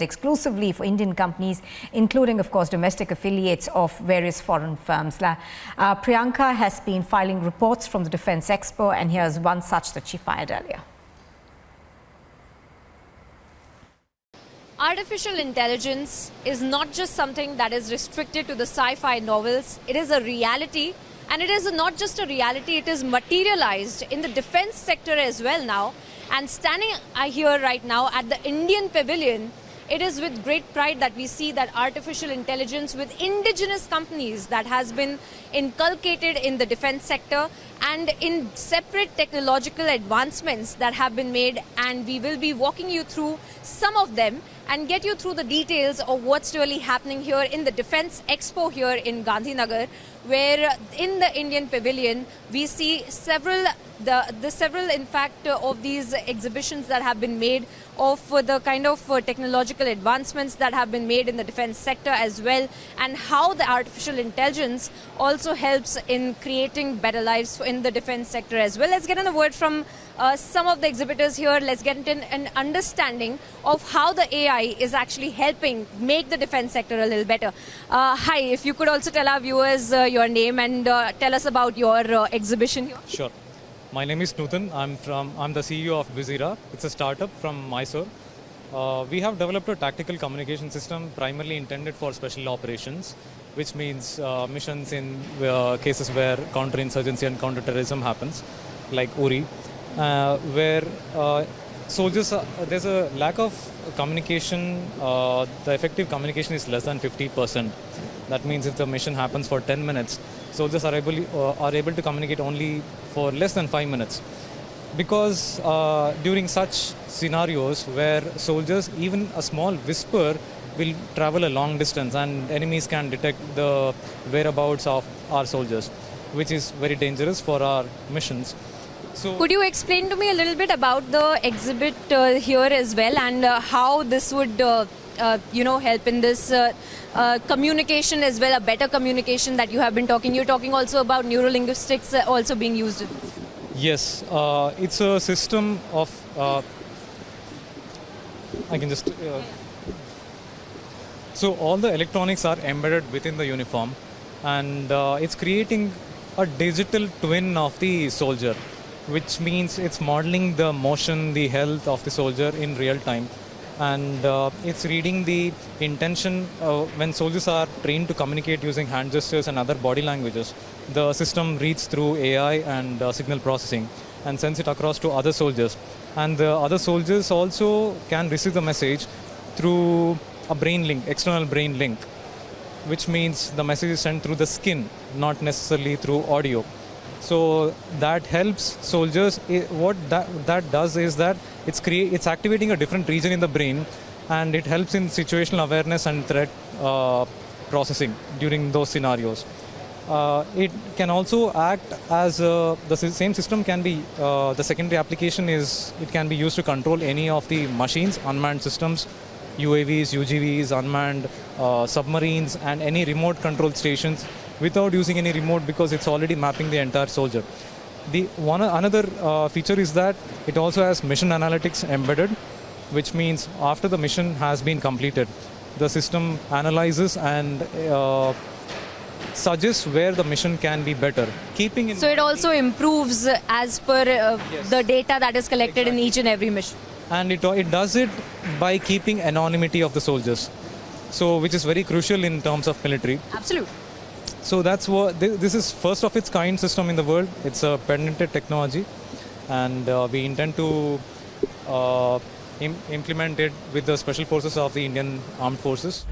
exclusively for Indian companies, including, of course, domestic affiliates of various foreign firms. Priyanka has been filing reports from the Defence Expo, and here's one such that she filed earlier. Artificial intelligence is not just something that is restricted to the sci-fi novels. It is a reality, and it is not just a reality, it is materialized in the defense sector as well now. And standing here right now at the Indian Pavilion, it is with great pride that we see that artificial intelligence with indigenous companies that has been inculcated in the defense sector and in separate technological advancements that have been made, and we will be walking you through some of them and get you through the details of what's really happening here in the Defence Expo here in Gandhinagar, where in the Indian Pavilion we see several in fact of these exhibitions that have been made of the kind of technological advancements that have been made in the defense sector as well, and how the artificial intelligence also helps in creating better lives in the defense sector as well. Let's get on a word from some of the exhibitors here. Let's get into an understanding of how the AI is actually helping make the defense sector a little better. Hi, if you could also tell our viewers your name and tell us about your exhibition here. Sure. My name is Nutan. I'm the CEO of Vizira. It's a startup from Mysore. We have developed a tactical communication system primarily intended for special operations, which means missions in cases where counterinsurgency and counterterrorism happens, like Uri, where soldiers, there's a lack of communication. The effective communication is less than 50%. That means if the mission happens for 10 minutes, soldiers are able to communicate only for less than 5 minutes. Because during such scenarios where soldiers, even a small whisper will travel a long distance, and enemies can detect the whereabouts of our soldiers, which is very dangerous for our missions. So, could you explain to me a little bit about the exhibit here as well, and how this would help in this communication as well, a better communication that you have been talking. You're talking also about neurolinguistics also being used in this. Yes, it's a system of, I can just, so all the electronics are embedded within the uniform, and it's creating a digital twin of the soldier, which means it's modeling the motion, the health of the soldier in real time. And it's reading the intention. When soldiers are trained to communicate using hand gestures and other body languages, the system reads through AI and signal processing and sends it across to other soldiers. And the other soldiers also can receive the message through a brain link, external brain link, which means the message is sent through the skin, not necessarily through audio. So that helps soldiers. What that does is that it's activating a different region in the brain, and it helps in situational awareness and threat processing during those scenarios. It can also act as the same system can be, the secondary application is it can be used to control any of the machines, unmanned systems, UAVs, UGVs, unmanned submarines, and any remote control stations without using any remote, because it's already mapping the entire soldier. Another feature is that it also has mission analytics embedded, which means after the mission has been completed, the system analyzes and suggests where the mission can be better. So it also improves as per yes, the data that is collected exactly, in each and every mission. And it does it by keeping anonymity of the soldiers, so which is very crucial in terms of military. Absolutely. So that's what this is, first of its kind system in the world. It's a patented technology, and we intend to implement it with the special forces of the Indian Armed Forces.